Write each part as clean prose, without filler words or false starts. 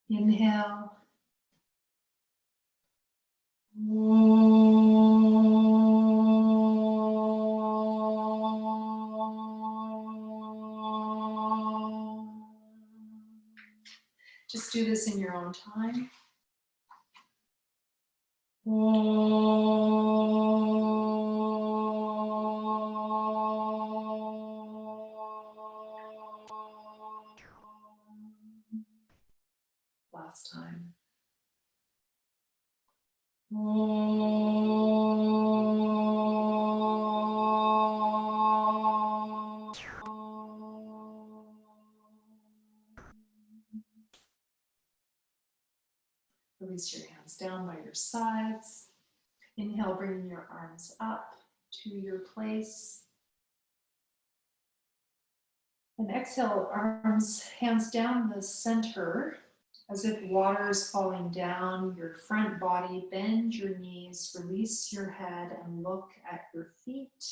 Inhale. Just do this in your own time. Last time. Release your hands down by your sides. Inhale, bringing your arms up to your place. And exhale, hands down the center, as if water is falling down your front body. Bend your knees, release your head, and look at your feet.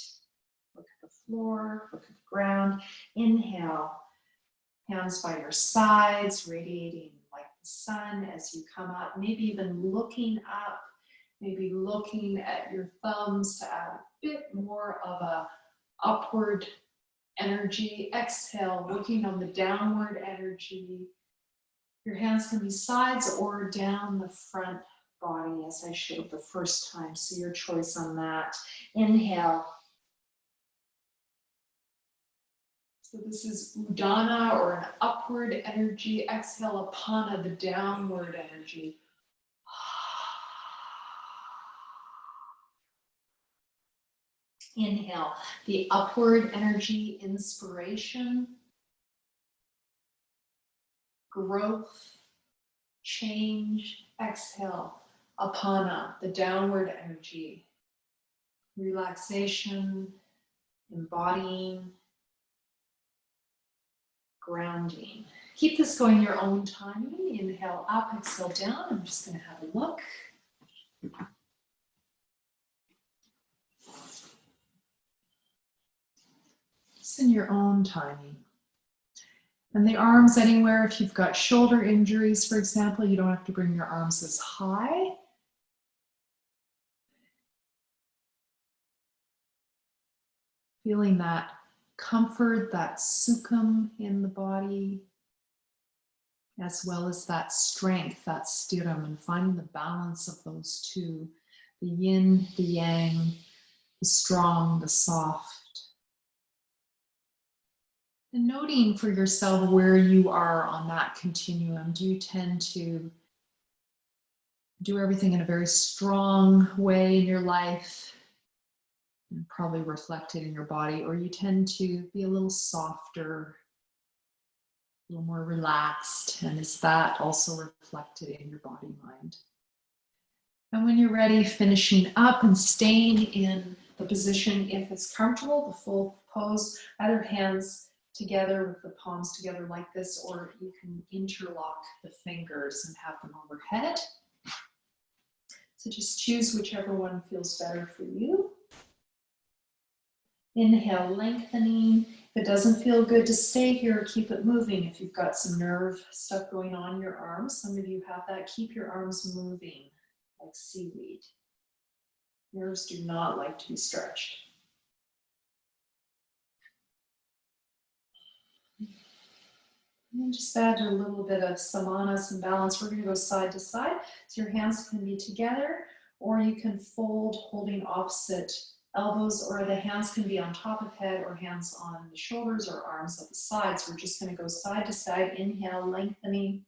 Look at the floor, look at the ground. Inhale, hands by your sides, radiating like the sun as you come up. Maybe even looking up, maybe looking at your thumbs to add a bit more of a upward energy. Exhale, looking on the downward energy. Your hands can be sides or down the front body, as I showed the first time, so your choice on that. Inhale. So this is Udana, or an upward energy. Exhale, Apana, the downward energy. Inhale, the upward energy, inspiration, growth, change. Exhale, Apana, the downward energy, relaxation, embodying, grounding. Keep this going your own timing. Inhale up, exhale down. I'm just going to have a look. Just in your own timing. And the arms anywhere. If you've got shoulder injuries, for example, you don't have to bring your arms as high. Feeling that comfort, that sukham in the body, as well as that strength, that stiram, and finding the balance of those two, the yin, the yang, the strong, the soft. And noting for yourself where you are on that continuum. Do you tend to do everything in a very strong way in your life, and probably reflected in your body, or you tend to be a little softer, a little more relaxed, and is that also reflected in your body mind? And when you're ready, finishing up and staying in the position, if it's comfortable, the full pose, either hands together with the palms together like this, or you can interlock the fingers and have them overhead. So just choose whichever one feels better for you. Inhale, lengthening. If it doesn't feel good to stay here, keep it moving. If you've got some nerve stuff going on in your arms, some of you have that, keep your arms moving like seaweed. Nerves do not like to be stretched. And just add a little bit of samana, some balance. We're going to go side to side. So your hands can be together, or you can fold holding opposite elbows, or the hands can be on top of head, or hands on the shoulders, or arms at the sides. We're just going to go side to side. Inhale, lengthening.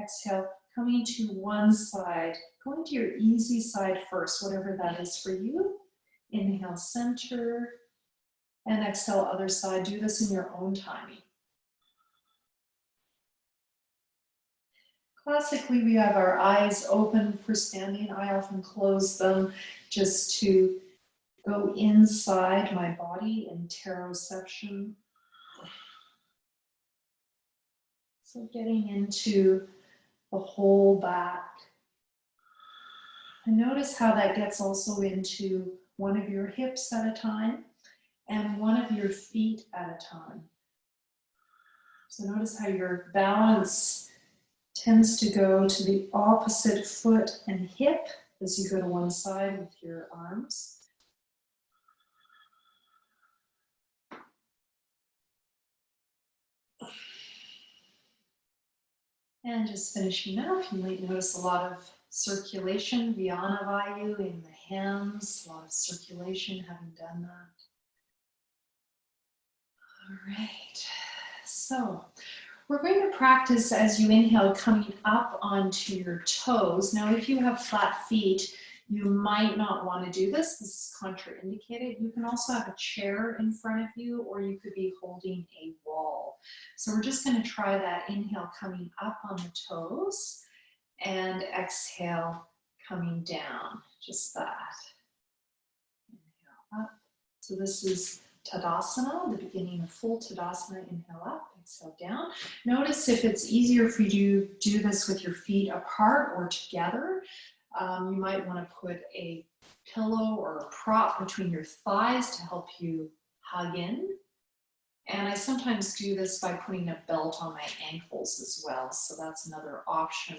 Exhale, coming to one side. Going to your easy side first, whatever that is for you. Inhale, center. And exhale, other side. Do this in your own timing. Classically, we have our eyes open for standing. I often close them just to go inside my body in interoception. So getting into the whole back. And notice how that gets also into one of your hips at a time and one of your feet at a time. So notice how your balance tends to go to the opposite foot and hip as you go to one side with your arms. And just finishing up, you might notice a lot of circulation, Vyana Vayu in the hands, a lot of circulation having done that. All right, so we're going to practice as you inhale coming up onto your toes. Now, if you have flat feet, you might not want to do this. This is contraindicated. You can also have a chair in front of you, or you could be holding a wall. So we're just going to try that inhale coming up on the toes and exhale coming down, just that. Inhale up. So this is Tadasana, the beginning of full Tadasana. Inhale up, exhale down. Notice if it's easier for you to do this with your feet apart or together, you might want to put a pillow or a prop between your thighs to help you hug in. And I sometimes do this by putting a belt on my ankles as well. So that's another option.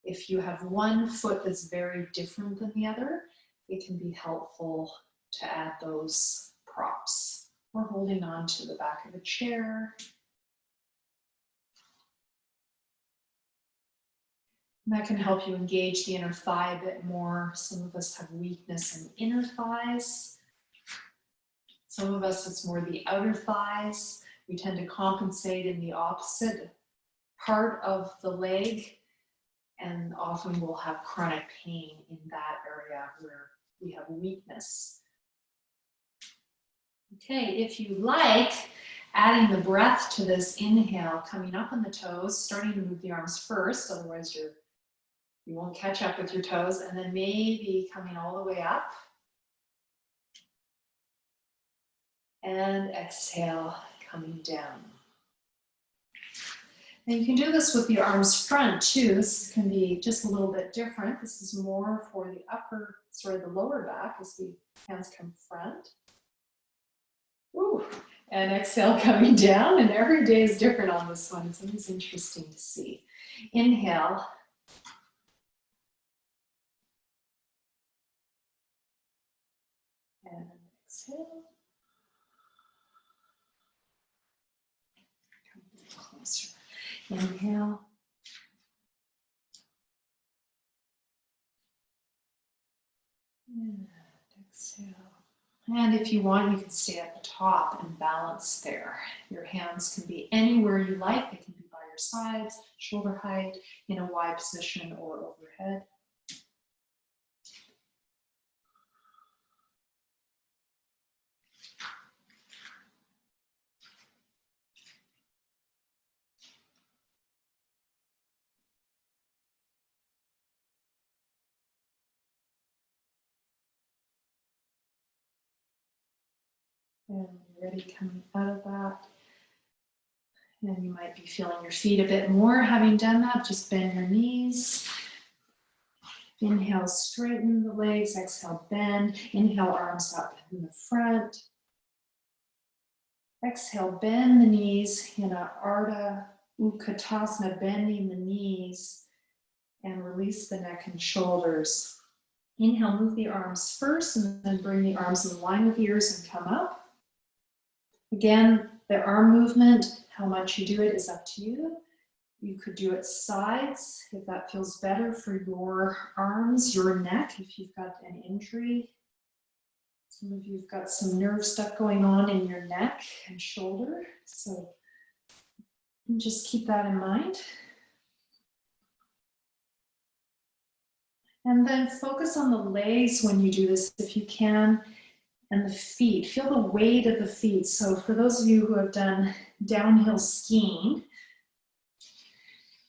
If you have one foot that's very different than the other, it can be helpful to add those props. Or holding on to the back of a chair. And that can help you engage the inner thigh a bit more. Some of us have weakness in inner thighs. Some of us, it's more the outer thighs. We tend to compensate in the opposite part of the leg, and often we'll have chronic pain in that area where we have weakness. Okay, if you like, adding the breath to this inhale, coming up on the toes, starting to move the arms first, otherwise you won't catch up with your toes, and then maybe coming all the way up. And exhale, coming down. And you can do this with the arms front too. This can be just a little bit different. This is more for the lower back as the hands come front. Ooh, and exhale, coming down. And every day is different on this one. It's always interesting to see. Inhale. And exhale. Come a little closer. Inhale. And exhale. And if you want, you can stay at the top and balance there. Your hands can be anywhere you like. They can be by your sides, shoulder height, in a Y position or overhead. And you're ready coming out of that. And you might be feeling your feet a bit more. Having done that, just bend your knees. Inhale, straighten the legs. Exhale, bend. Inhale, arms up in the front. Exhale, bend the knees in a Ardha Utkatasana, bending the knees, and release the neck and shoulders. Inhale, move the arms first, and then bring the arms in line with the ears and come up. Again, the arm movement, how much you do it is up to you. You could do it sides if that feels better for your arms, your neck, if you've got an injury. Some of you have got some nerve stuff going on in your neck and shoulder, so just keep that in mind. And then focus on the legs when you do this, if you can, and the feet. Feel the weight of the feet. So for those of you who have done downhill skiing,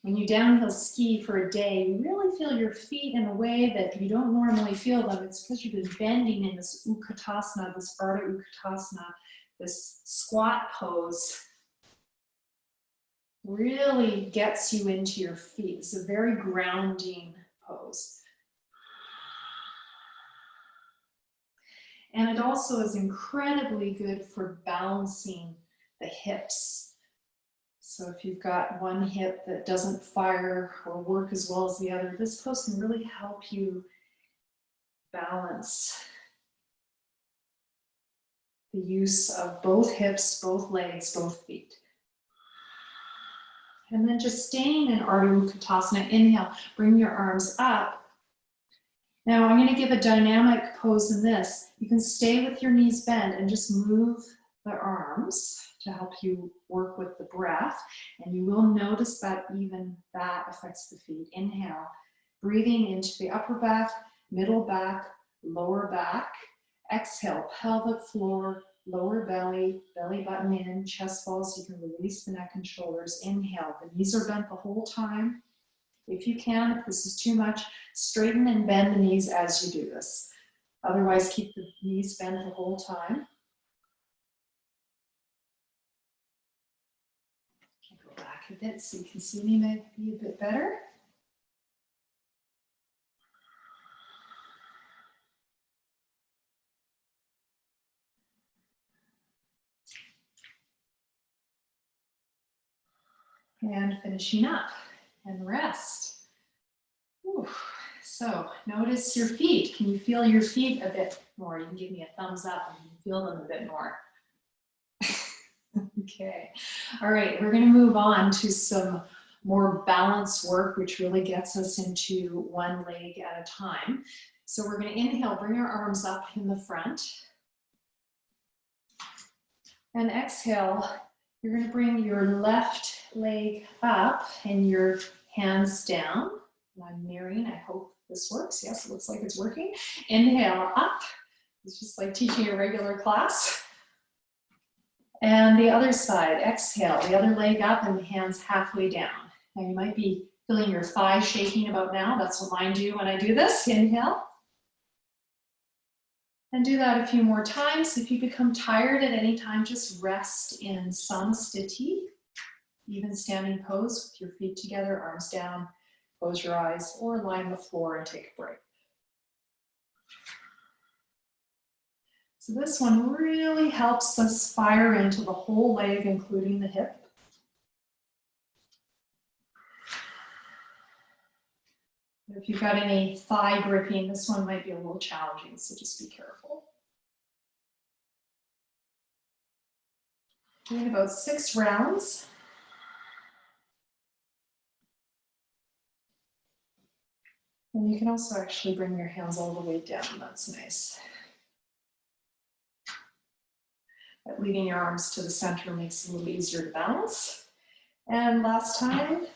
when you downhill ski for a day, you really feel your feet in a way that you don't normally feel them. It's because you've been bending in this Utkatasana, this Ardha Utkatasana, this squat pose. Really gets you into your feet. It's a very grounding pose. And it also is incredibly good for balancing the hips. So if you've got one hip that doesn't fire or work as well as the other, this pose can really help you balance the use of both hips, both legs, both feet. And then just staying in Ardha Uttanasana, inhale, bring your arms up. Now I'm going to give a dynamic pose in this. You can stay with your knees bent and just move the arms to help you work with the breath. And you will notice that even that affects the feet. Inhale, breathing into the upper back, middle back, lower back. Exhale, pelvic floor, lower belly, belly button in, chest falls. You can release the neck and shoulders. Inhale, the knees are bent the whole time. If you can, if this is too much, straighten and bend the knees as you do this. Otherwise, keep the knees bent the whole time. I'll go back a bit so you can see me maybe a bit better. And finishing up and rest. Whew. So notice your feet. Can you feel your feet a bit more? You can give me a thumbs up and you can feel them a bit more. Okay. All right, we're going to move on to some more balance work, which really gets us into one leg at a time. So we're going to inhale, bring our arms up in the front. And exhale, you're going to bring your left leg up and your hands down. I'm mirroring, I hope this works. Yes, it looks like it's working. Inhale up. It's just like teaching a regular class. And the other side, exhale, the other leg up and the hands halfway down. Now you might be feeling your thighs shaking about now. That's what mine do when I do this. Inhale. And do that a few more times. If you become tired at any time, just rest in samastiti, even standing pose with your feet together, arms down, close your eyes, or lie on the floor and take a break. So this one really helps us fire into the whole leg, including the hip. If you've got any thigh gripping, this one might be a little challenging, so just be careful. Doing about 6 rounds. And you can also actually bring your hands all the way down, that's nice. But leading your arms to the center makes it a little easier to balance. And last time.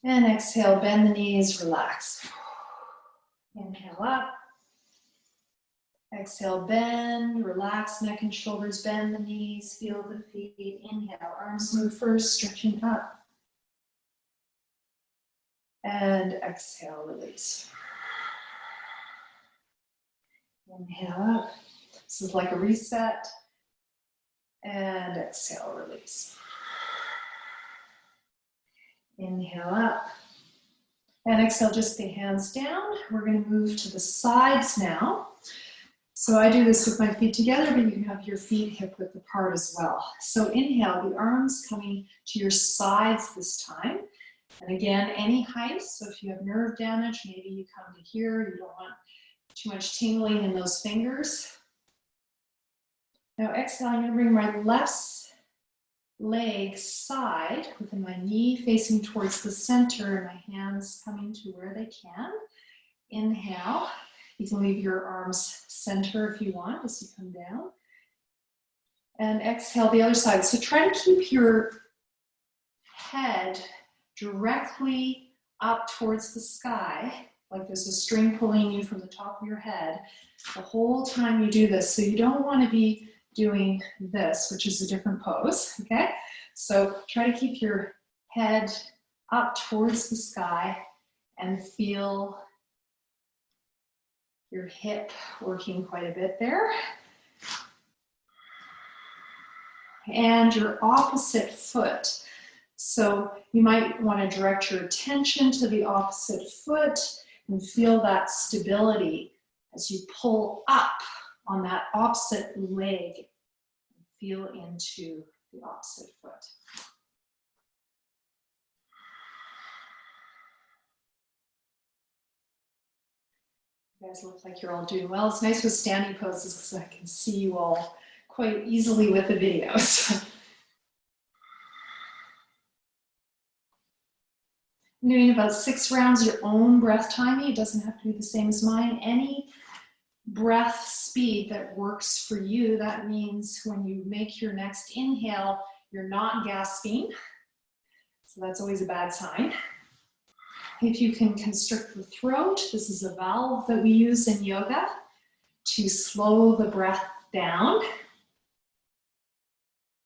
And exhale, bend the knees, relax. Inhale up. Exhale, bend, relax, neck and shoulders, bend the knees, feel the feet. Inhale, arms move first, stretching up. And exhale, release. Inhale up. This is like a reset. And exhale, release. Inhale up. And exhale, just the hands down. We're going to move to the sides now. So I do this with my feet together, but you can have your feet hip width apart as well. So inhale, the arms coming to your sides this time. And again, any height. So if you have nerve damage, maybe you come to here. You don't want too much tingling in those fingers. Now exhale, I'm going to bring my left leg side with my knee facing towards the center and my hands coming to where they can. Inhale. You can leave your arms center if you want as you come down. And exhale the other side. So try to keep your head directly up towards the sky, like there's a string pulling you from the top of your head the whole time you do this. So you don't want to be doing this, which is a different pose, okay? So try to keep your head up towards the sky and feel your hip working quite a bit there. And your opposite foot. So you might want to direct your attention to the opposite foot and feel that stability as you pull up on that opposite leg. Feel into the opposite foot. You guys look like you're all doing well. It's nice with standing poses because I can see you all quite easily with the videos. I'm doing about 6 rounds, your own breath timing. It doesn't have to be the same as mine. Any breath speed that works for you. That means when you make your next inhale, you're not gasping. So that's always a bad sign. If you can constrict the throat, this is a valve that we use in yoga to slow the breath down.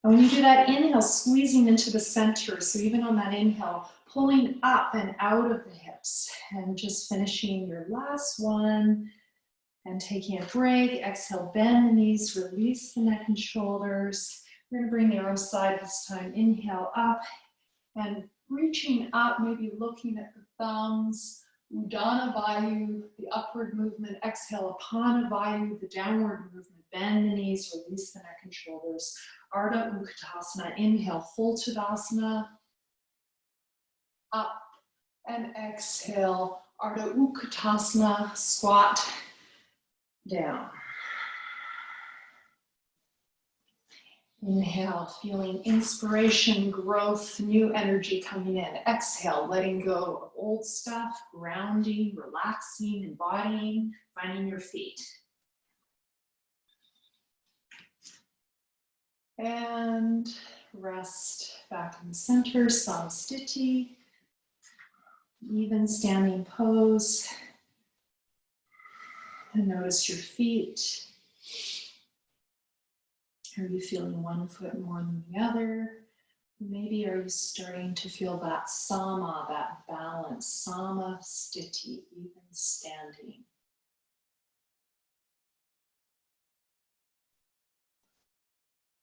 And when you do that inhale, squeezing into the center, so even on that inhale, pulling up and out of the hips, and just finishing your last one, and taking a break. Exhale, bend the knees, release the neck and shoulders. We're gonna bring the arms side this time. Inhale up, and reaching up, maybe looking at the thumbs. Udana Vayu, the upward movement. Exhale, Apana Vayu, the downward movement. Bend the knees, release the neck and shoulders. Ardha Utkatasana, inhale, full Tadasana. Up and exhale, Ardha Utkatasana, squat down. Inhale, feeling inspiration, growth, new energy coming in. Exhale, letting go of old stuff, grounding, relaxing, embodying, finding your feet. And rest back in the center, samastiti. Even standing pose. And notice your feet. Are you feeling one foot more than the other? Maybe are you starting to feel that sama, that balance, sama stiti, even standing.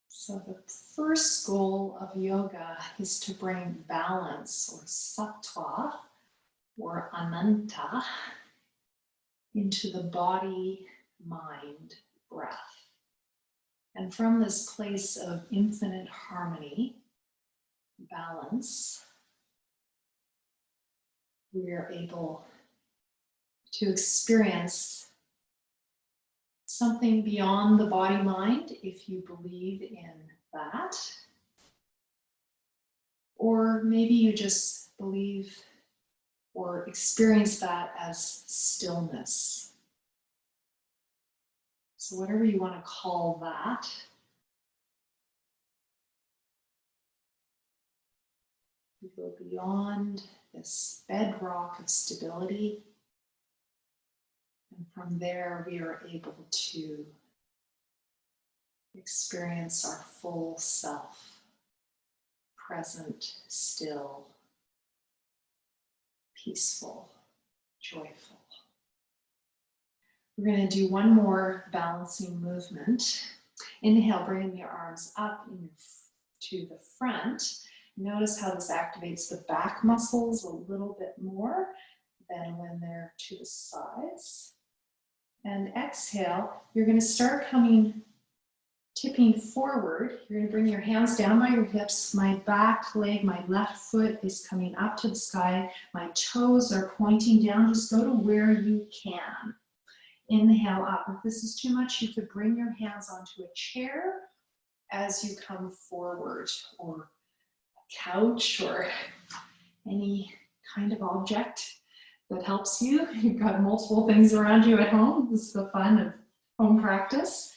So the first goal of yoga is to bring balance or sattva or ananta into the body, mind, breath. And from this place of infinite harmony, balance, we are able to experience something beyond the body-mind, if you believe in that. Or maybe you just believe or experience that as stillness. So whatever you want to call that, we go beyond this bedrock of stability. And from there, we are able to experience our full self, present, still, peaceful, joyful. We're going to do one more balancing movement. Inhale, bringing your arms up to the front. Notice how this activates the back muscles a little bit more than when they're to the sides. And exhale, you're going to start tipping forward. You're going to bring your hands down by your hips. My back leg, my left foot is coming up to the sky. My toes are pointing down. Just go to where you can. Inhale up. If this is too much, you could bring your hands onto a chair as you come forward, or a couch, or any kind of object that helps you. You've got multiple things around you at home. This is the fun of home practice.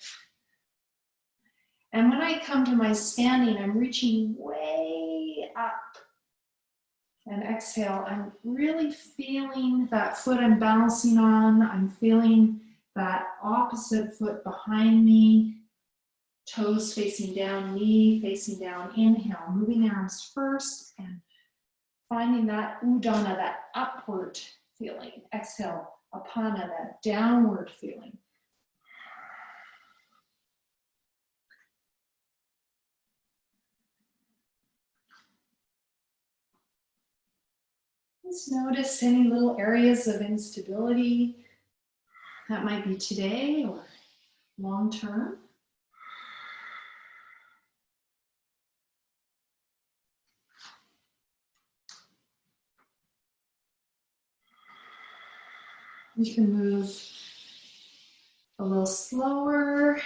And when I come to my standing, I'm reaching way up. And exhale, I'm really feeling that foot I'm balancing on. I'm feeling that opposite foot behind me, toes facing down, knee facing down. Inhale, moving the arms first and finding that udana, that upward feeling. Exhale, apana, that downward feeling. Just notice any little areas of instability. That might be today or long term. You can move a little slower, a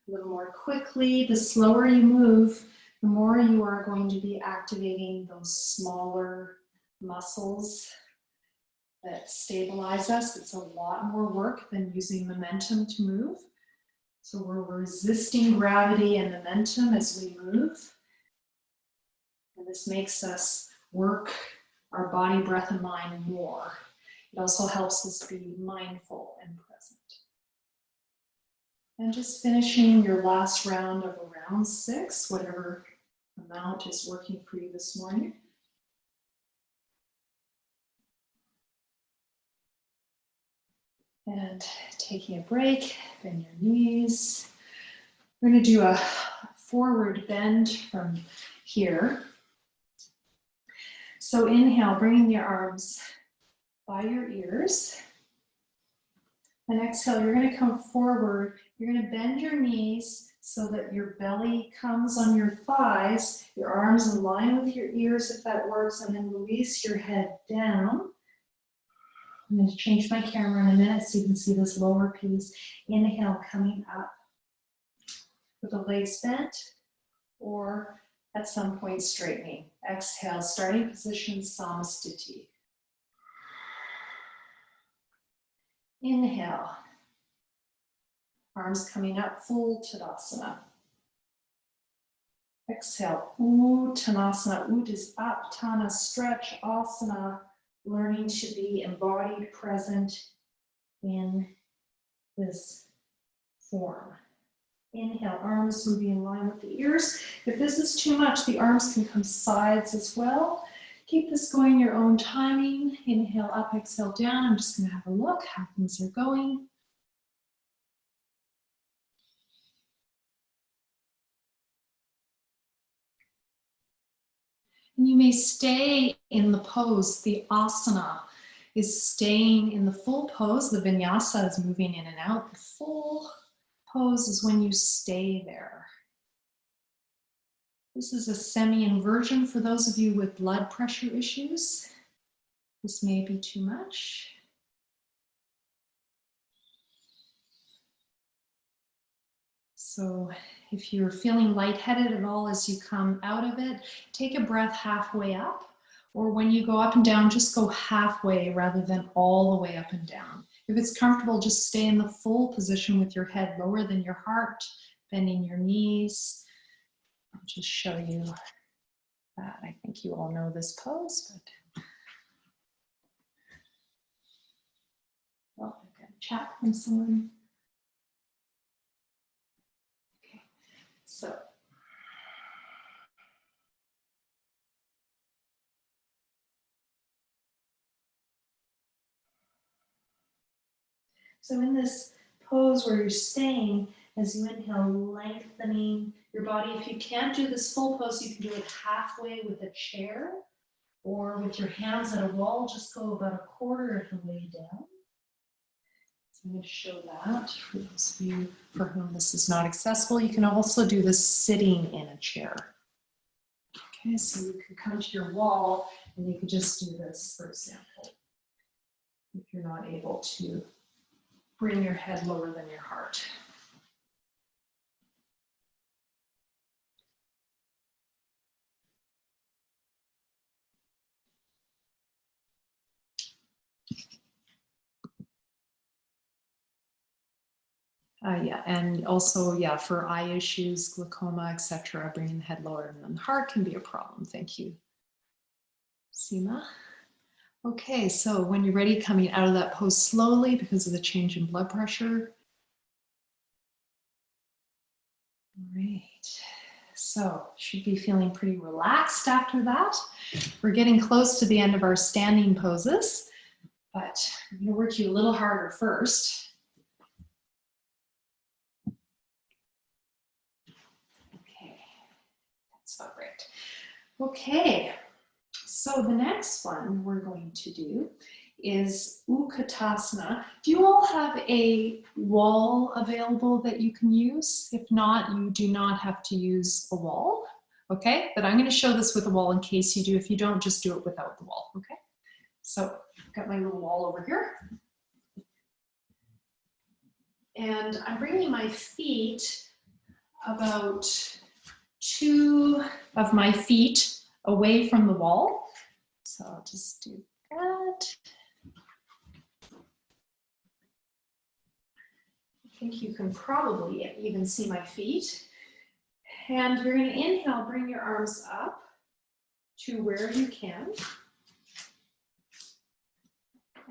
little more quickly. The slower you move, the more you are going to be activating those smaller muscles that stabilize us. It's a lot more work than using momentum to move. So we're resisting gravity and momentum as we move. And this makes us work our body, breath, and mind more. It also helps us be mindful and present. And just finishing your last round of around 6, whatever amount is working for you this morning. And taking a break, bend your knees. We're going to do a forward bend from here. So inhale, bringing your arms by your ears. And exhale, you're going to come forward. You're going to bend your knees so that your belly comes on your thighs, your arms in line with your ears if that works, and then release your head down. I'm going to change my camera in a minute so you can see this lower piece. Inhale, coming up with the legs bent or at some point straightening. Exhale, starting position, Samasthiti. Inhale, arms coming up, full Tadasana. Exhale, Uttanasana. Ut is up, Tana, stretch, Asana, learning to be embodied, present in this form. Inhale, arms moving in line with the ears. If this is too much, the arms can come sides as well. Keep this going your own timing. Inhale up, exhale down. I'm just going to have a look how things are going. And you may stay in the pose. The asana is staying in the full pose. The vinyasa is moving in and out. The full pose is when you stay there. This is a semi-inversion for those of you with blood pressure issues. This may be too much. So if you're feeling lightheaded at all as you come out of it, take a breath halfway up, or when you go up and down, just go halfway rather than all the way up and down. If it's comfortable, just stay in the full position with your head lower than your heart, bending your knees. I'll just show you that. I think you all know this pose, but oh, I've got a chat from someone. Okay, so in this pose where you're staying, as you inhale, lengthening your body. If you can't do this full pose, you can do it halfway with a chair or with your hands at a wall. Just go about a quarter of the way down. So I'm going to show that for those of you for whom this is not accessible. You can also do this sitting in a chair. Okay, so you can come to your wall and you can just do this, for example, if you're not able to bring your head lower than your heart. Yeah, and also, yeah, for eye issues, glaucoma, etc., bringing the head lower than the heart can be a problem. Thank you, Seema. Okay, so when you're ready, coming out of that pose slowly because of the change in blood pressure. All right, so should be feeling pretty relaxed after that. We're getting close to the end of our standing poses, but I'm going to work you a little harder first. Not great. Okay, so the next one we're going to do is Utkatasana. Do you all have a wall available that you can use? If not, you do not have to use a wall, okay? But I'm gonna show this with a wall in case you do. If you don't, just do it without the wall, okay? So I've got my little wall over here. And I'm bringing my feet about 2 of my feet away from the wall. So I'll just do that. I think you can probably even see my feet. And you're going to inhale, bring your arms up to where you can.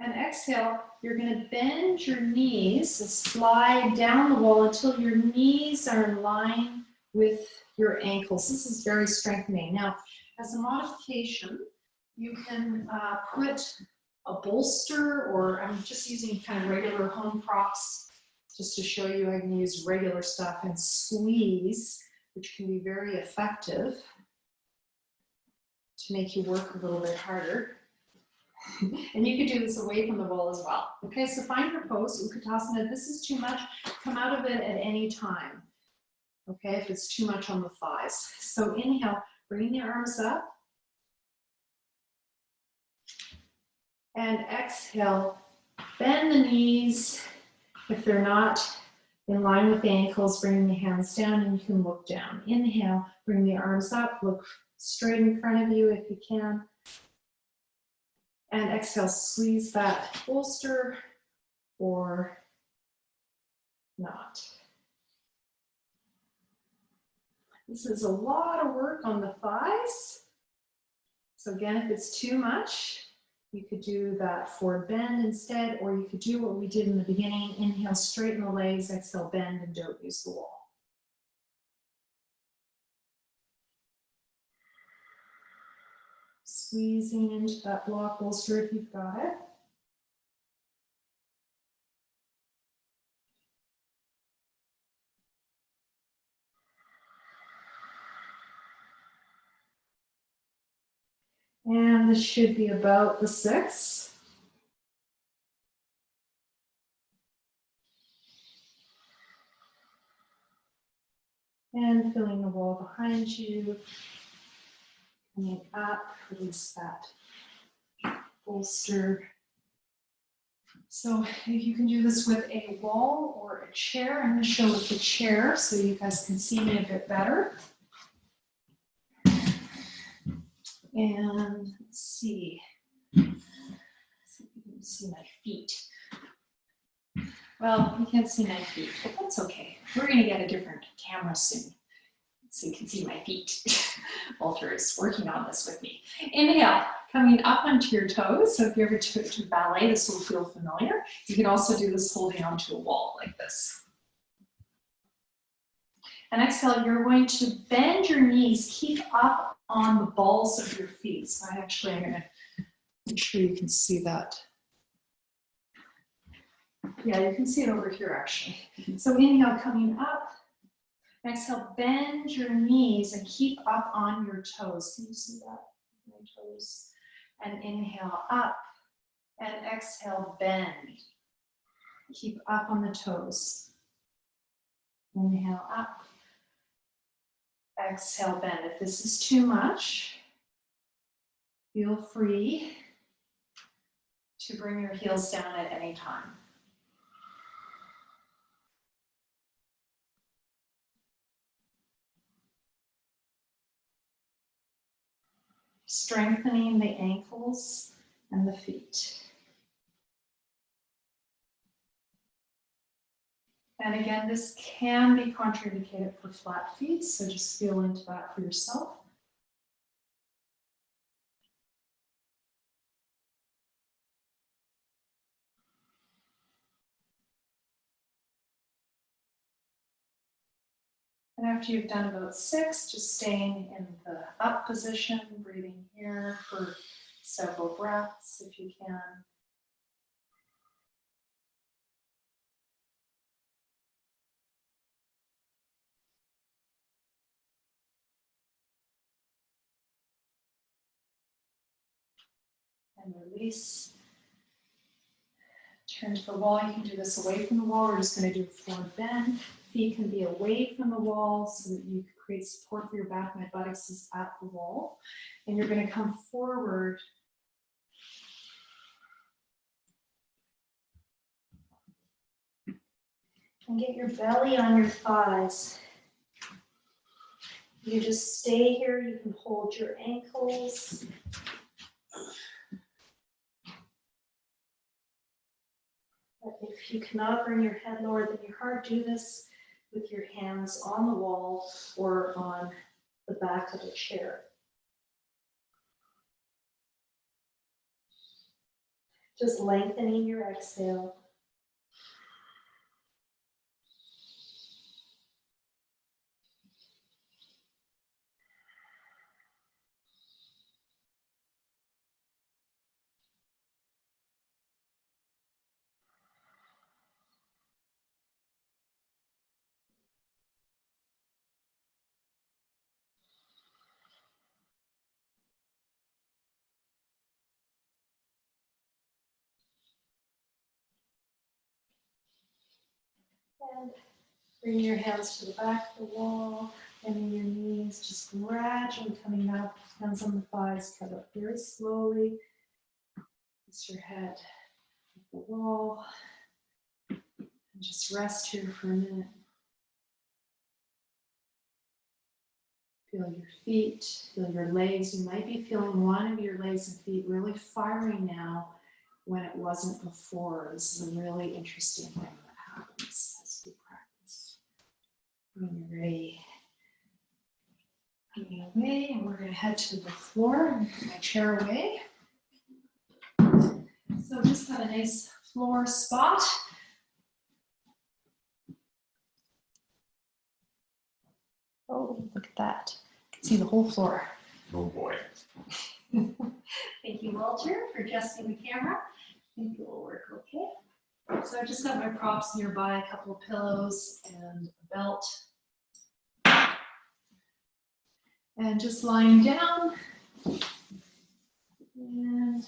And exhale, you're going to bend your knees, so slide down the wall until your knees are in line with your ankles. This is very strengthening. Now, as a modification, you can put a bolster, or I'm just using kind of regular home props just to show you. I can use regular stuff and squeeze, which can be very effective to make you work a little bit harder. And you can do this away from the wall as well. Okay, so find your pose, Utkatasana. If this is too much, come out of it at any time. Okay, if it's too much on the thighs. So inhale, bring the arms up. And exhale, bend the knees. If they're not in line with the ankles, bring the hands down and you can look down. Inhale, bring the arms up, look straight in front of you if you can. And exhale, squeeze that bolster or not. This is a lot of work on the thighs. So again, if it's too much, you could do that forward bend instead, or you could do what we did in the beginning. Inhale, straighten the legs, exhale, bend, and don't use the wall. Squeezing into that block bolster if you've got it. And this should be about the 6. And feeling the wall behind you. Coming up, release that bolster. So if you can do this with a wall or a chair, I'm going to show with the chair so you guys can see me a bit better. And let's see. See if you can see my feet. Well, you can't see my feet, but that's okay. We're going to get a different camera soon so you can see my feet. Walter is working on this with me. Inhale, coming up onto your toes. So if you ever took ballet, this will feel familiar. You can also do this holding onto a wall like this. And exhale, you're going to bend your knees, keep up on the balls of your feet. So I'm going to make sure you can see that. Yeah, you can see it over here actually. So inhale, coming up. Exhale, bend your knees and keep up on your toes. Can you see that? My toes. And inhale up. And exhale, bend. Keep up on the toes. Inhale up. Exhale, bend. If this is too much, feel free to bring your heels down at any time. Strengthening the ankles and the feet. And again, this can be contraindicated for flat feet, so just feel into that for yourself. And after you've done about 6, just staying in the up position, breathing here for several breaths if you can. And release. Turn to the wall. You can do this away from the wall. We're just going to do a forward bend. Feet can be away from the wall so that you create support for your back. My buttocks is at the wall. And you're going to come forward. And get your belly on your thighs. You just stay here. You can hold your ankles. But if you cannot bring your head lower than your heart, do this with your hands on the wall or on the back of a chair. Just lengthening your exhale. And bring your hands to the back of the wall, bending your knees, just gradually coming up, hands on the thighs, cut up very slowly. Place your head at the wall, and just rest here for a minute. Feel your feet, feel your legs. You might be feeling one of your legs and feet really firing now when it wasn't before. This is a really interesting thing that happens as we practice. When you're ready, put me away, and we're going to head to the floor and put my chair away. So just have a nice floor spot. Oh, look at that. You can see the whole floor. Oh boy. Thank you, Walter, for adjusting the camera. I think it will work okay. So I just got my props nearby, a couple of pillows and a belt. And just lying down. And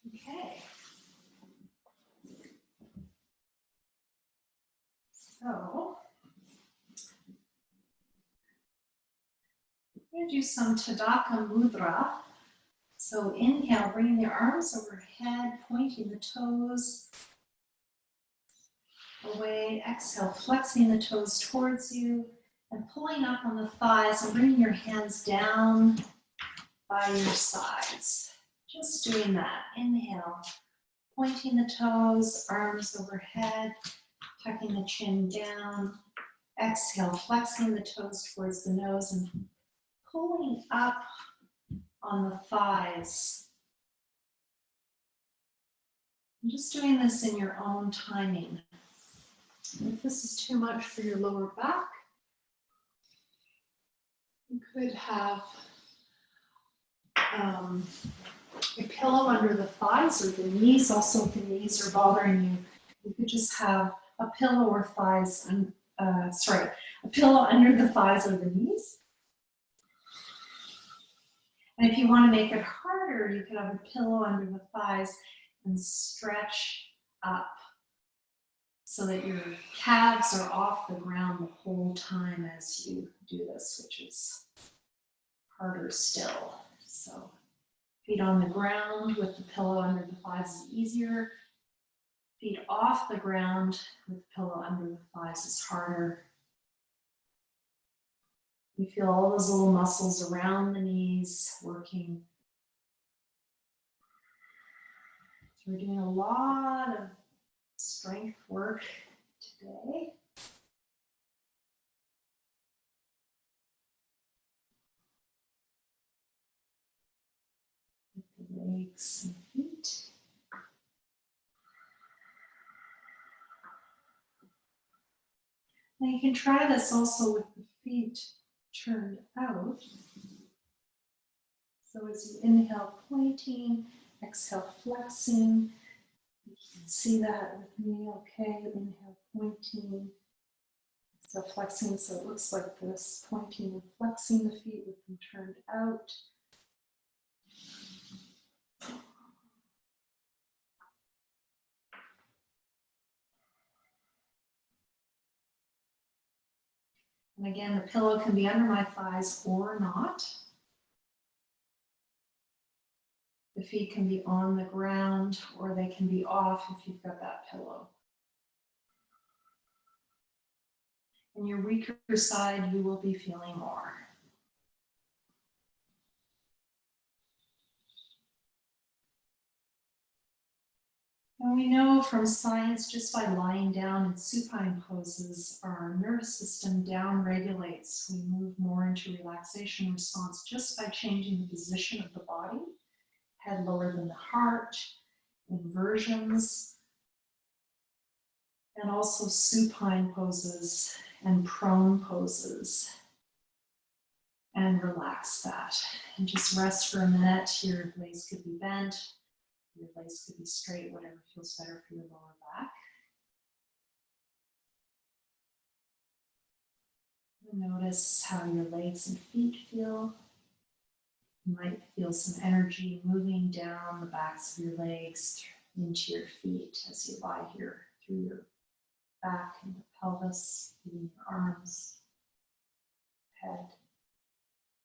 okay. So I'm going to do some Tadaka Mudra. So inhale, bringing the arms overhead, pointing the toes away. Exhale, flexing the toes towards you and pulling up on the thighs and bringing your hands down by your sides. Just doing that. Inhale, pointing the toes, arms overhead, tucking the chin down. Exhale, flexing the toes towards the nose and pulling up on the thighs. And just doing this in your own timing. And if this is too much for your lower back, you could have a pillow under the thighs or the knees. Also, if the knees are bothering you, you could just have a pillow or thighs, a pillow under the thighs or the knees. And if you want to make it harder, you could have a pillow under the thighs and stretch up so that your calves are off the ground the whole time as you do this, which is harder still. So feet on the ground with the pillow under the thighs is easier. Feet off the ground with the pillow under the thighs is harder. You feel all those little muscles around the knees working. So we're doing a lot of strength work today. With the legs and feet. Now you can try this also with the feet turned out. So as you inhale, pointing, exhale, flexing. You can see that with me, okay? Inhale, pointing, So flexing, so it looks like this, pointing and flexing the feet with them turned out. And again, the pillow can be under my thighs or not. The feet can be on the ground or they can be off if you've got that pillow. In your weaker side, you will be feeling more. And we know from science, just by lying down in supine poses, our nervous system down regulates. We move more into relaxation response just by changing the position of the body. Head lower than the heart, inversions, and also supine poses and prone poses. And relax that. And just rest for a minute. Your legs could be bent. Your legs could be straight, whatever feels better for your lower back. Notice how your legs and feet feel. You might feel some energy moving down the backs of your legs into your feet as you lie here through your back and the pelvis, your arms, head,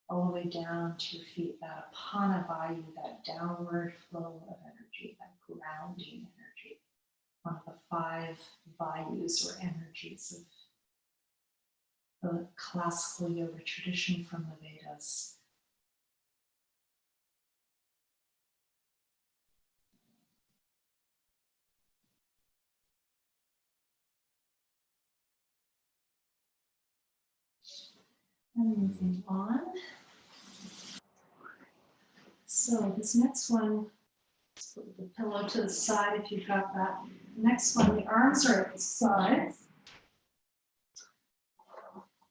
all the way down to your feet, that apana vayu, that downward flow of energy, that grounding energy, one of the 5 vayus or energies of the classical yoga tradition from the Vedas. And moving on. So this next one, let's put the pillow to the side if you've got that. Next one, the arms are at the sides.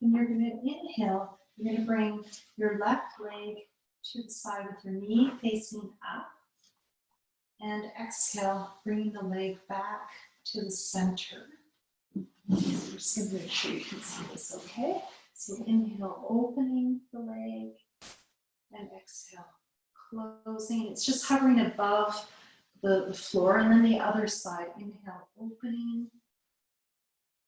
And you're going to inhale, you're going to bring your left leg to the side with your knee facing up. And exhale, bringing the leg back to the center. I'm just going to make sure you can see this okay. So inhale, opening the leg, and exhale, closing. It's just hovering above the floor, and then the other side. Inhale, opening.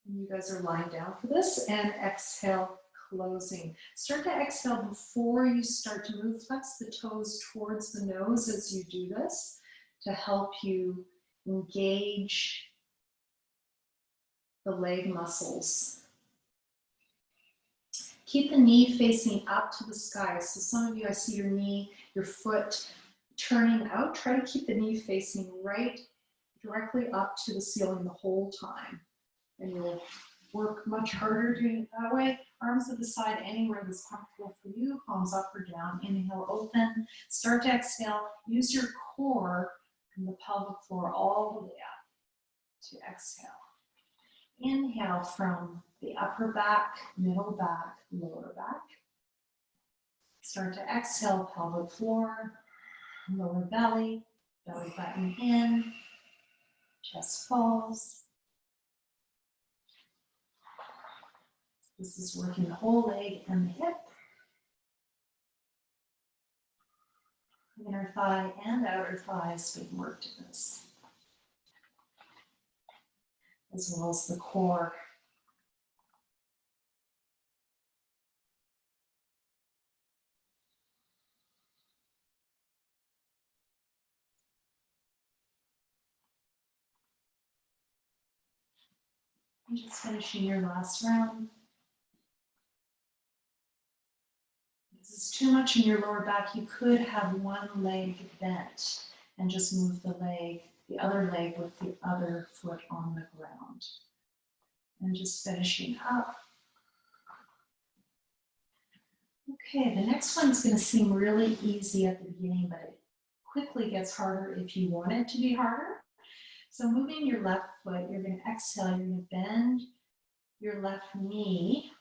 And you guys are lying down for this, and exhale, closing. Start to exhale before you start to move. Flex the toes towards the nose as you do this to help you engage the leg muscles. Keep the knee facing up to the sky. So some of you, I see your knee, your foot turning out. Try to keep the knee facing right directly up to the ceiling the whole time. And you'll work much harder doing it that way. Arms at the side, anywhere that's comfortable for you. Palms up or down. Inhale, open. Start to exhale. Use your core from the pelvic floor all the way up to exhale. Inhale from the upper back, middle back, lower back. Start to exhale, pelvic floor, lower belly, belly button in, chest falls. This is working the whole leg and the hip. Inner thigh and outer thighs being worked in this, as well as the core. And just finishing your last round. This is too much in your lower back. You could have one leg bent and just move the leg, the other leg with the other foot on the ground. And just finishing up. Okay, the next one's going to seem really easy at the beginning, but it quickly gets harder if you want it to be harder. So moving your left foot, you're going to exhale, you're going to bend your left knee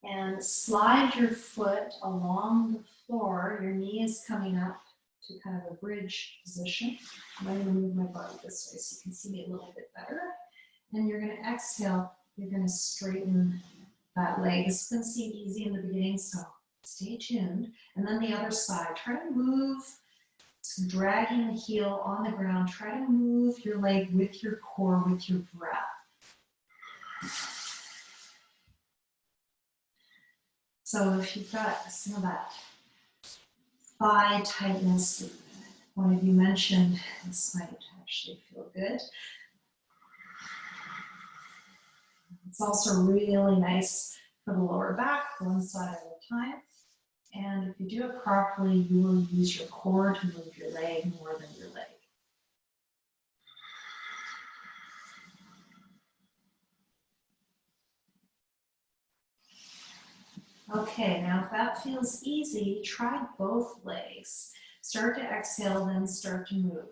and slide your foot along the floor. Your knee is coming up to kind of a bridge position. I'm going to move my body this way so you can see me a little bit better. And you're going to exhale, you're going to straighten that leg. It's going to seem easy in the beginning, so stay tuned. And then the other side, try to move, so dragging the heel on the ground. Try to move your leg with your core, with your breath. So if you've got some of that thigh tightness that one of you mentioned, this might actually feel good. It's also really nice for the lower back, one side at a time. And if you do it properly, you will use your core to move your leg more than your leg. Okay, now if that feels easy, try both legs. Start to exhale, then start to move.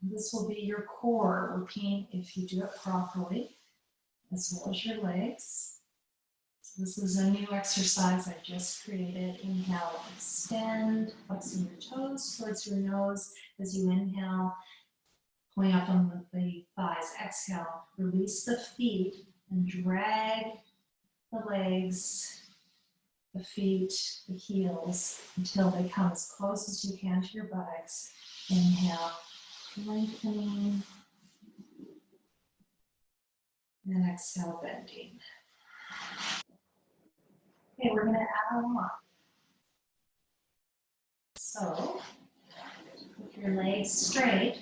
This will be your core working if you do it properly, as well as your legs. So this is a new exercise I just created. Inhale, extend, flexing your toes towards your nose as you inhale, pulling up on the thighs. Exhale, release the feet and drag the legs, the feet, the heels, until they come as close as you can to your buttocks. Inhale, lengthening, and exhale, bending. Okay, we're going to add on. So, with your legs straight,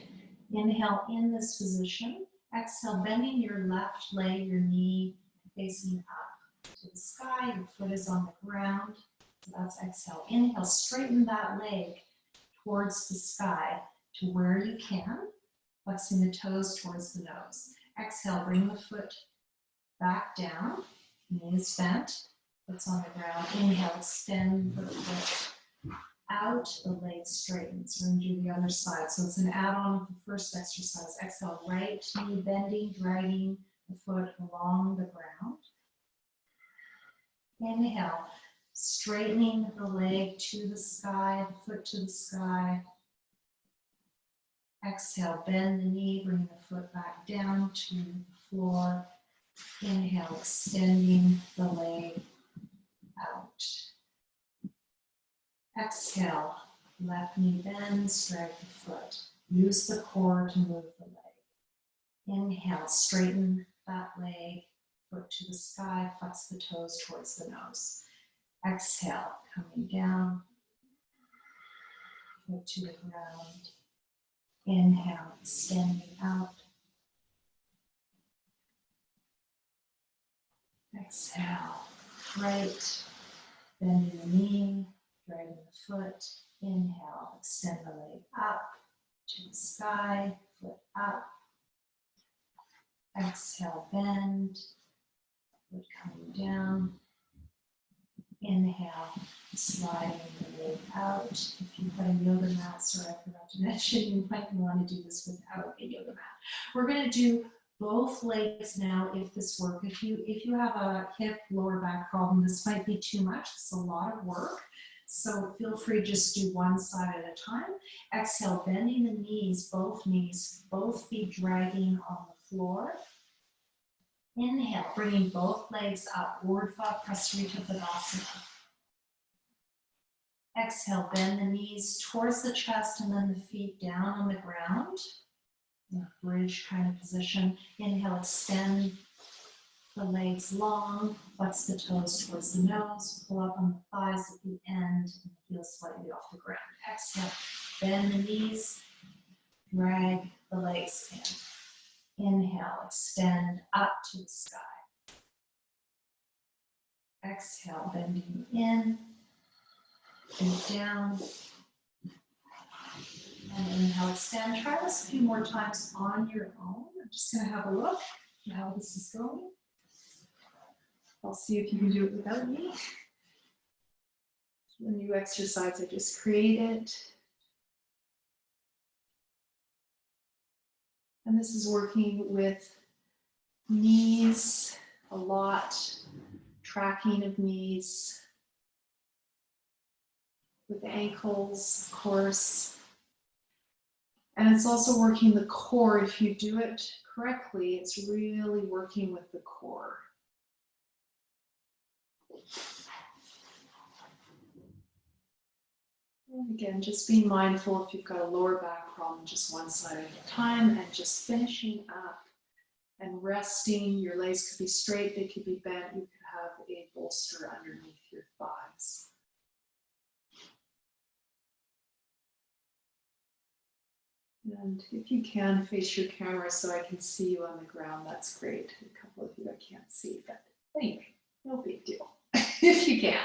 inhale in this position. Exhale, bending your left leg, your knee facing up to the sky. Your foot is on the ground. So that's exhale. Inhale, straighten that leg towards the sky to where you can, flexing the toes towards the nose. Exhale, bring the foot back down, knees bent, foot's on the ground. Inhale, extend the foot out, the leg straightens. We're going to do the other side. So it's an add-on of the first exercise. Exhale, right knee bending, dragging the foot along the ground. Inhale, straightening the leg to the sky, the foot to the sky. Exhale, bend the knee, bring the foot back down to the floor. Inhale, extending the leg out. Exhale, left knee bends, drag the foot. Use the core to move the leg. Inhale, straighten that leg, foot to the sky, flex the toes towards the nose. Exhale, coming down, foot to the ground. Inhale, extending out. Exhale, right, bending the knee, dragging the foot. Inhale, extend the leg up to the sky, foot up. Exhale, bend, foot coming down. Inhale, sliding the leg out. If you've got a yoga mat, sorry, I forgot to mention, you might want to do this without a yoga mat. We're going to do both legs now if this works. If you have a hip, lower back problem, this might be too much. It's a lot of work. So feel free to just do one side at a time. Exhale, bending the knees, both feet dragging on the floor. Inhale, bringing both legs up, Urdhva Prasarita Tadasana. Exhale, bend the knees towards the chest and then the feet down on the ground. In a bridge kind of position. Inhale, extend the legs long, flex the toes towards the nose, pull up on the thighs at the end, and the heels slightly off the ground. Exhale, bend the knees, drag the legs in. Inhale, extend up to the sky. Exhale, bending in, feet down. And inhale, extend. Try this a few more times on your own. I'm just going to have a look at how this is going. I'll see if you can do it without me. The new exercise I just created. And this is working with knees a lot, tracking of knees, with ankles, of course. And it's also working the core. If you do it correctly, it's really working with the core. And again, just being mindful if you've got a lower back problem, just one side at a time, and just finishing up and resting. Your legs could be straight, they could be bent. You could have a bolster underneath your thighs. And if you can, face your camera so I can see you on the ground, that's great. A couple of you I can't see, but anyway, no big deal. If you can,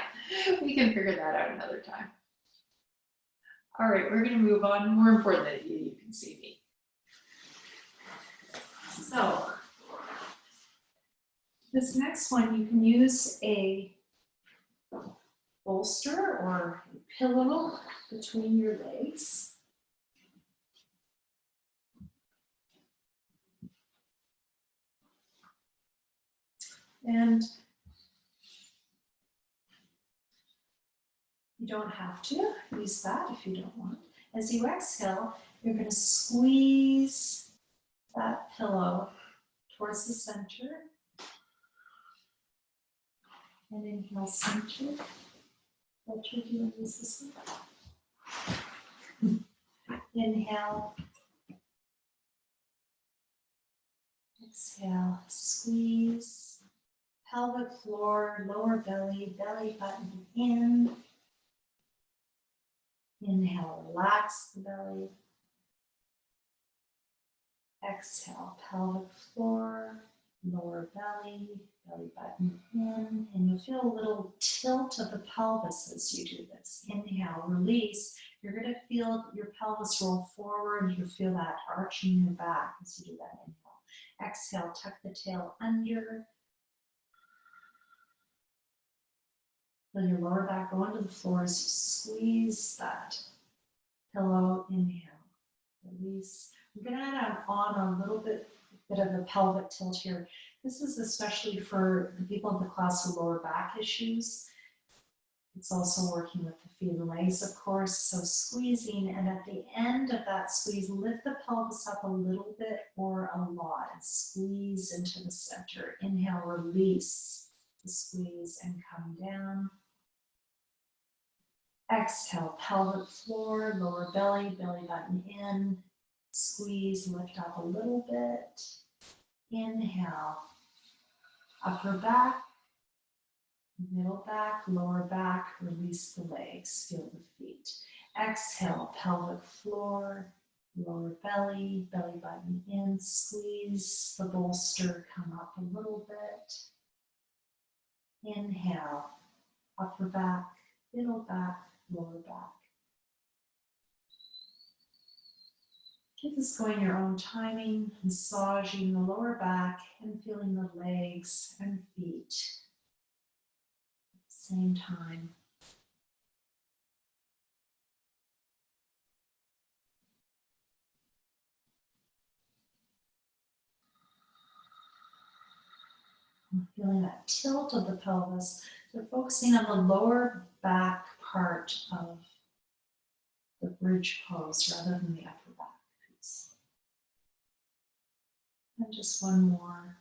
we can figure that out another time. All right, we're going to move on. More important that you can see me. So, this next one, you can use a bolster or a pillow between your legs. And you don't have to use that if you don't want. As you exhale, you're going to squeeze that pillow towards the center. And inhale, center. What should you use this one? Inhale. Exhale, squeeze. Pelvic floor, lower belly, belly button in. Inhale, relax the belly. Exhale, pelvic floor, lower belly, belly button in. And you'll feel a little tilt of the pelvis as you do this. Inhale, release. You're going to feel your pelvis roll forward. You'll feel that arch in your back as you do that. Inhale. Exhale, tuck the tail under. Feel your lower back go into the floor as you squeeze that pillow. Inhale, release. I'm going to add on a little bit of a pelvic tilt here. This is especially for the people in the class with lower back issues. It's also working with the feet and legs, of course. So squeezing, and at the end of that squeeze, lift the pelvis up a little bit or a lot and squeeze into the center. Inhale, release the squeeze and come down. Exhale, pelvic floor, lower belly, belly button in. Squeeze, lift up a little bit. Inhale, upper back, middle back, lower back, release the legs, feel the feet. Exhale, pelvic floor, lower belly, belly button in, squeeze the bolster, come up a little bit. Inhale, upper back, middle back, lower back. Keep this going your own timing, massaging the lower back and feeling the legs and feet at the same time. And feeling that tilt of the pelvis. So focusing on the lower back part of the bridge pose rather than the upper back piece. And just one more.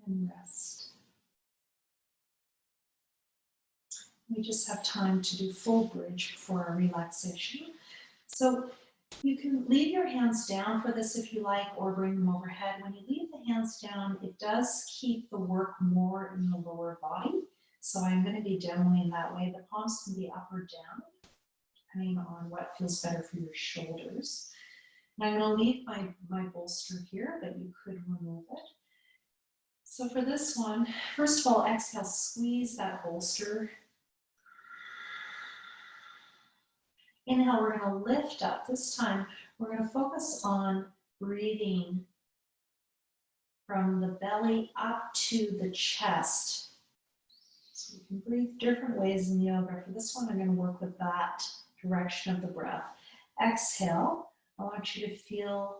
And rest. We just have time to do full bridge for our relaxation. So you can leave your hands down for this if you like, or bring them overhead. When you leave the hands down, it does keep the work more in the lower body. So I'm going to be demoing that way. The palms can be up or down, depending on what feels better for your shoulders. And I'm going to leave my bolster here, but you could remove it. So for this one, first of all, exhale, squeeze that bolster. Inhale, we're going to lift up. This time, we're going to focus on breathing from the belly up to the chest. So you can breathe different ways in yoga. For this one, I'm going to work with that direction of the breath. Exhale, I want you to feel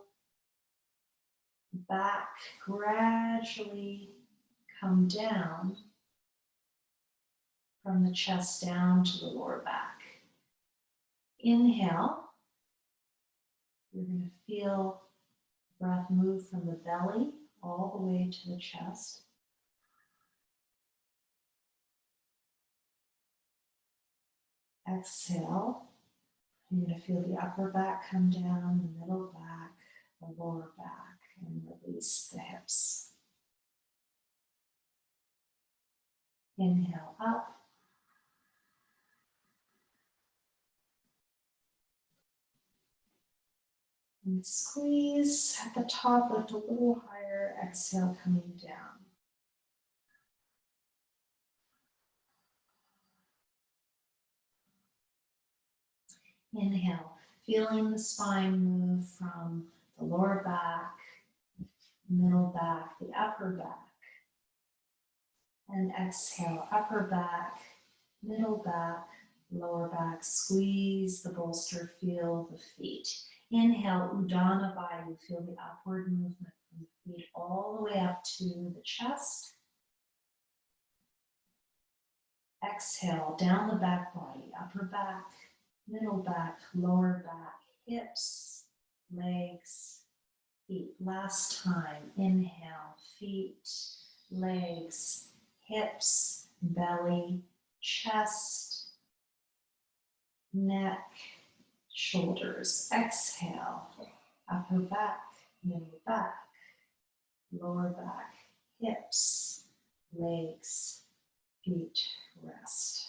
the back gradually come down from the chest down to the lower back. Inhale. You're going to feel breath move from the belly all the way to the chest. Exhale. You're going to feel the upper back come down, the middle back, the lower back, and release the hips. Inhale up. And squeeze at the top, lift a little higher. Exhale, coming down. Inhale, feeling the spine move from the lower back, middle back, the upper back. And exhale, upper back, middle back, lower back. Squeeze the bolster, feel the feet. Inhale, Udana Vayu, feel the upward movement from the feet all the way up to the chest. Exhale, down the back body, upper back, middle back, lower back, hips, legs, feet. Last time, inhale, feet, legs, hips, belly, chest, neck, shoulders. Exhale, upper back, middle back, lower back, hips, legs, feet, rest.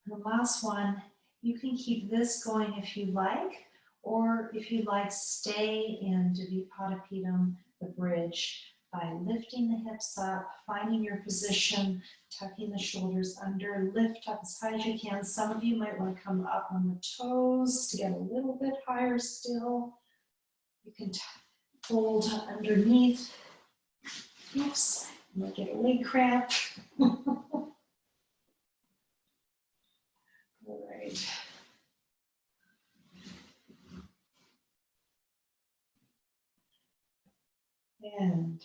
The last one, you can keep this going if you like, or if you like, stay in Dvipadipedam, the bridge, by lifting the hips up, finding your position, tucking the shoulders under, lift up as high as you can. Some of you might want to come up on the toes to get a little bit higher still. You can hold underneath. Oops, I might get a leg cramp. All right. And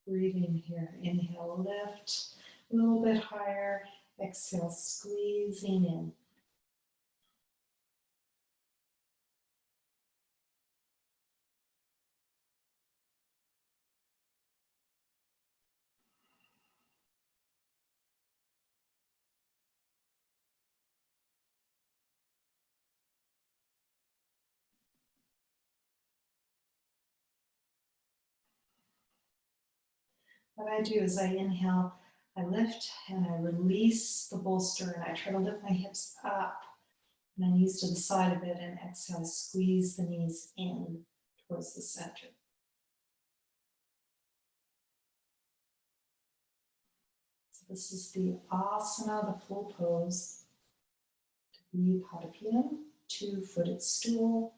breathing here. Inhale, lift a little bit higher. Exhale, squeezing in. What I do is I inhale, I lift and I release the bolster and I try to lift my hips up, my knees to the side of it, and exhale, squeeze the knees in towards the center. So this is the asana, the full pose. Dvipadipedam, two-footed stool.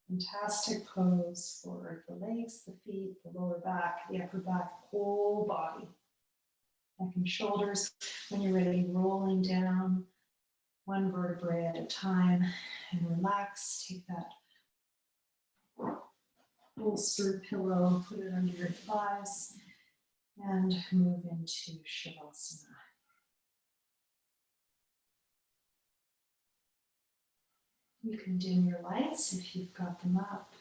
Fantastic pose for the legs, the feet, the lower back, the upper back, whole body. Neck and shoulders. When you're ready, rolling down one vertebrae at a time and relax. Take that bolster pillow, put it under your thighs, and move into Shavasana. You can dim your lights if you've got them up.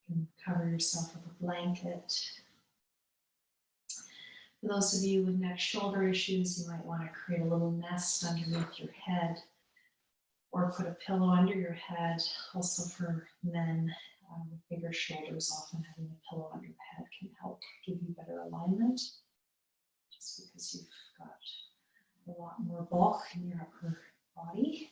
You can cover yourself with a blanket. For those of you with neck shoulder issues, you might want to create a little nest underneath your head or put a pillow under your head. Also for men with bigger shoulders, often having a pillow under the head can help give you better alignment, just because you've got a lot more bulk in your upper body.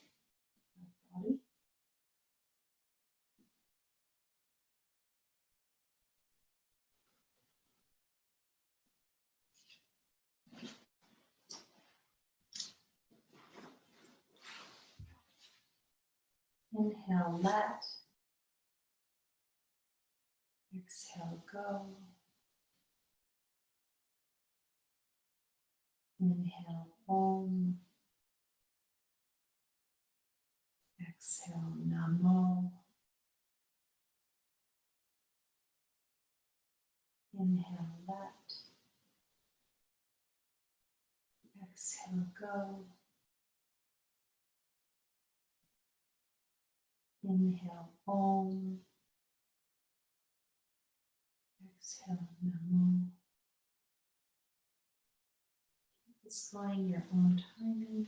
Inhale, let. Exhale, go. Inhale, Om. Exhale, Namo. Inhale, let. Exhale, go. Inhale, Om. Exhale, Namo. Just flying your own timing.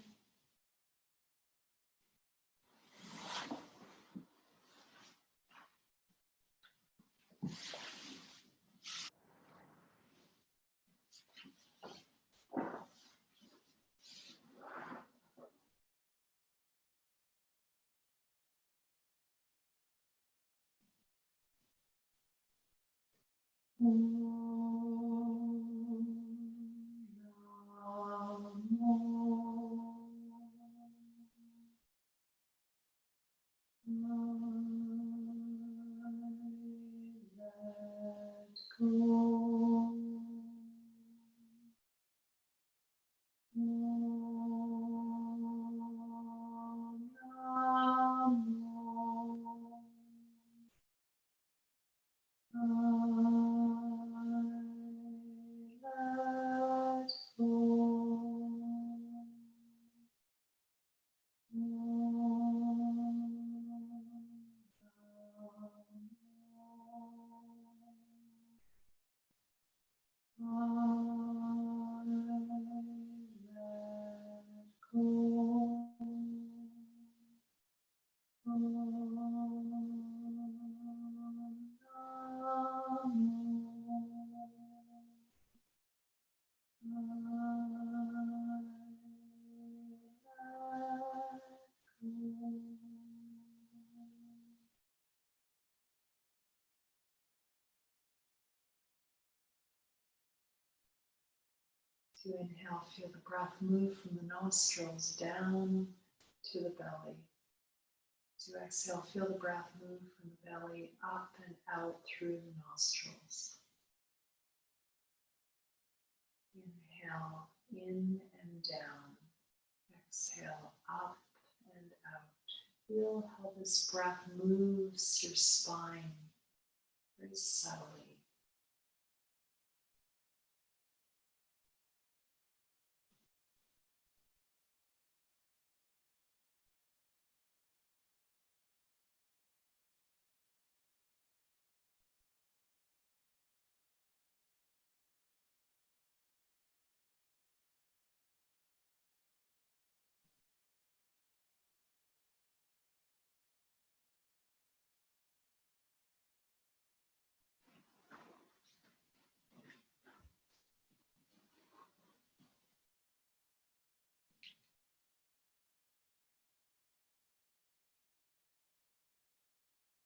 To inhale, feel the breath move from the nostrils down to the belly. To exhale, feel the breath move from the belly up and out through the nostrils. Inhale, in and down. Exhale, up and out. Feel how this breath moves your spine very subtly.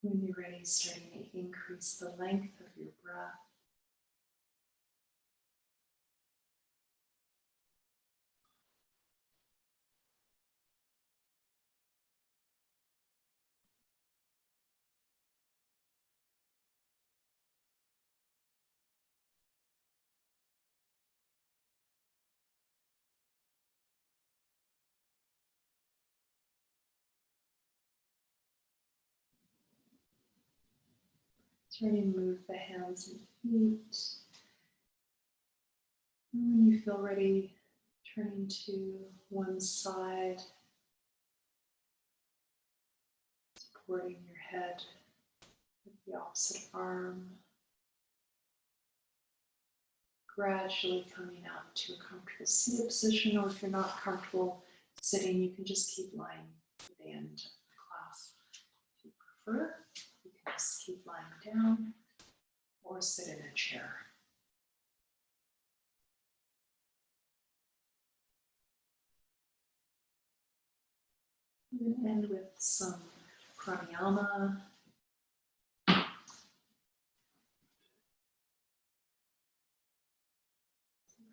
When you're ready, starting to increase the length of your breath. Turning, move the hands and feet. And when you feel ready, turning to one side, supporting your head with the opposite arm. Gradually coming out to a comfortable seated position, or if you're not comfortable sitting, you can just keep lying to the end of the class. If you prefer, you can just keep lying down or sit in a chair. And end with some pranayama.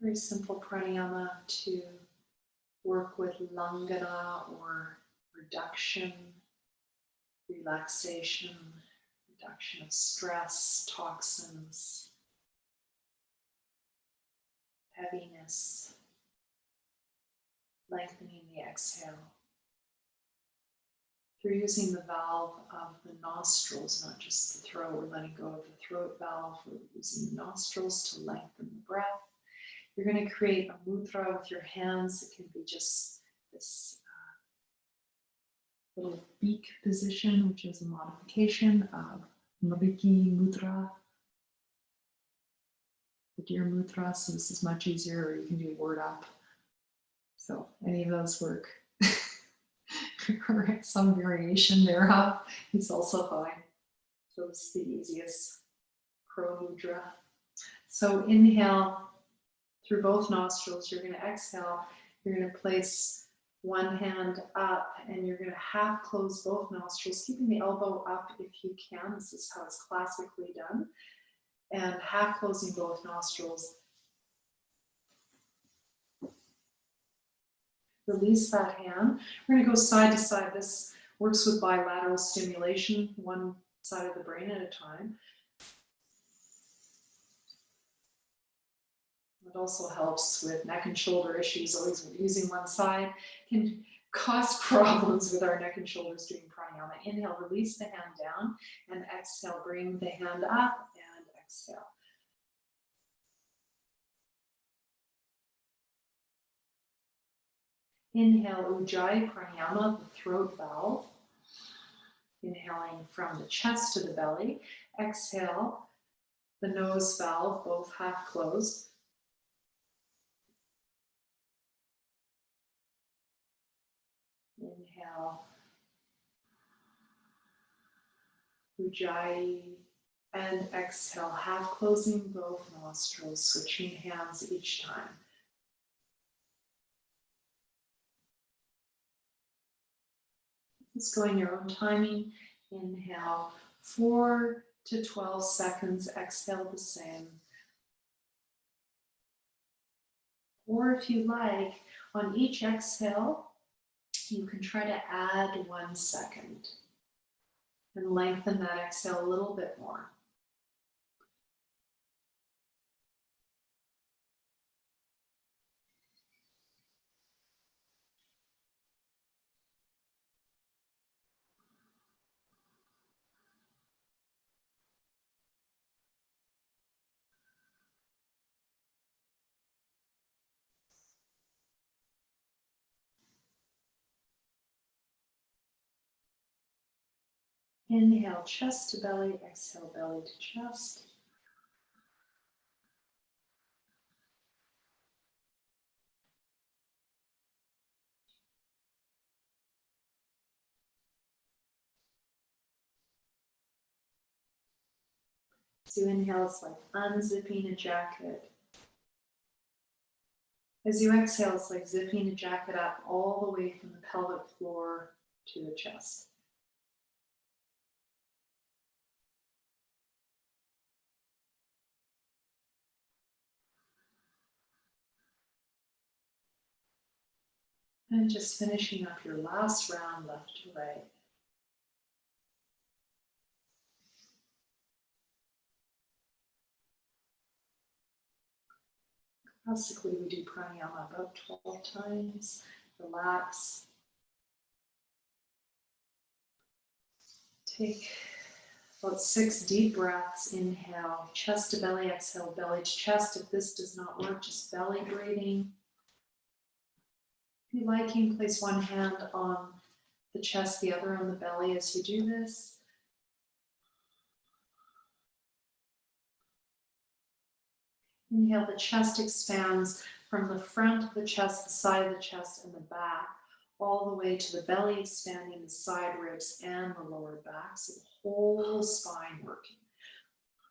Very simple pranayama to work with langana, or reduction, relaxation, reduction of stress, toxins, heaviness, lengthening the exhale. You're using the valve of the nostrils, not just the throat. We're letting go of the throat valve. We're using the nostrils to lengthen the breath. You're going to create a mudra with your hands. It can be just this little beak position, which is a modification of Mriki mudra, the deer mudra. So this is much easier, or you can do word up. So any of those work. Or some variation thereof is also fine. So this is the easiest crow mudra. So inhale through both nostrils. You're going to exhale. You're going to place one hand up and you're going to half close both nostrils, keeping the elbow up if you can. This is how it's classically done. And half closing both nostrils. Release that hand. We're going to go side to side. This works with bilateral stimulation, one side of the brain at a time. It also helps with neck and shoulder issues. Always using one side can cause problems with our neck and shoulders doing pranayama. Inhale, release the hand down, and exhale, bring the hand up and exhale. Inhale, Ujjayi Pranayama, the throat valve. Inhaling from the chest to the belly. Exhale, the nose valve, both half closed. Inhale, Ujjayi, and exhale, half closing both nostrils, switching hands each time. Let's go in your own timing. Inhale, 4 to 12 seconds. Exhale the same. Or if you like, on each exhale, you can try to add 1 second and lengthen that exhale a little bit more. Inhale, chest to belly. Exhale, belly to chest. As you inhale, it's like unzipping a jacket. As you exhale, it's like zipping a jacket up all the way from the pelvic floor to the chest. And just finishing up your last round left to right. Classically, we do pranayama about 12 times. Relax. Take about 6 deep breaths. Inhale, chest to belly. Exhale, belly to chest. If this does not work, just belly breathing. If you like, you can place one hand on the chest, the other on the belly as you do this. Inhale, the chest expands from the front of the chest, the side of the chest, and the back, all the way to the belly expanding, the side ribs and the lower back. So the whole spine working,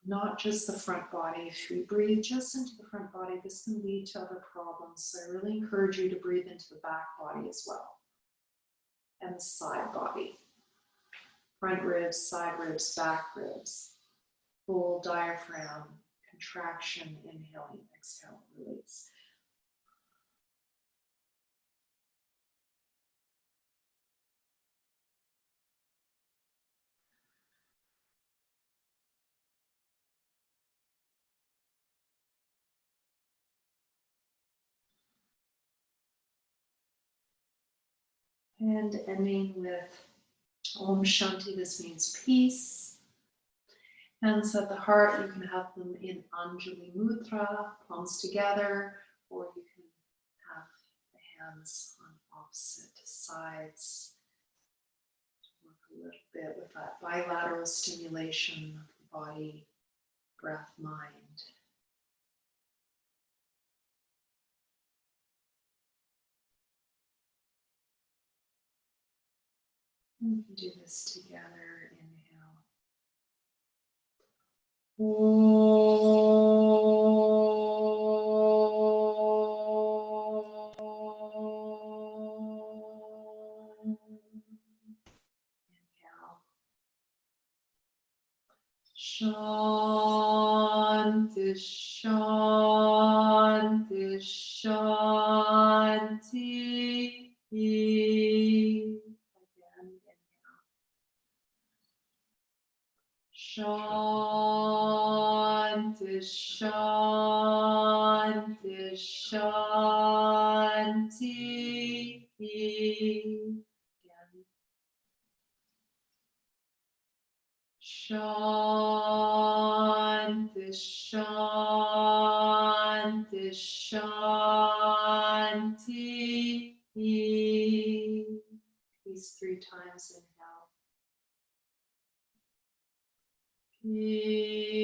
not just the front body. If we breathe just into the front body, this can lead to other problems. So I really encourage you to breathe into the back body as well, and the side body. Front ribs, side ribs, back ribs. Full diaphragm, contraction, inhaling, exhale, release. And ending with Om Shanti, this means peace. Hands at the heart, you can have them in Anjali Mudra, palms together, or you can have the hands on opposite sides. Work a little bit with that bilateral stimulation of the body, breath, mind. We can do this together. Inhale. Inhale. Shanti, Shanti, Shanti. Again, inhale. Shanti, Shanti, Shanti. Again. Shanti, Shanti, Shanti. These 3 times. Inhale. Peace.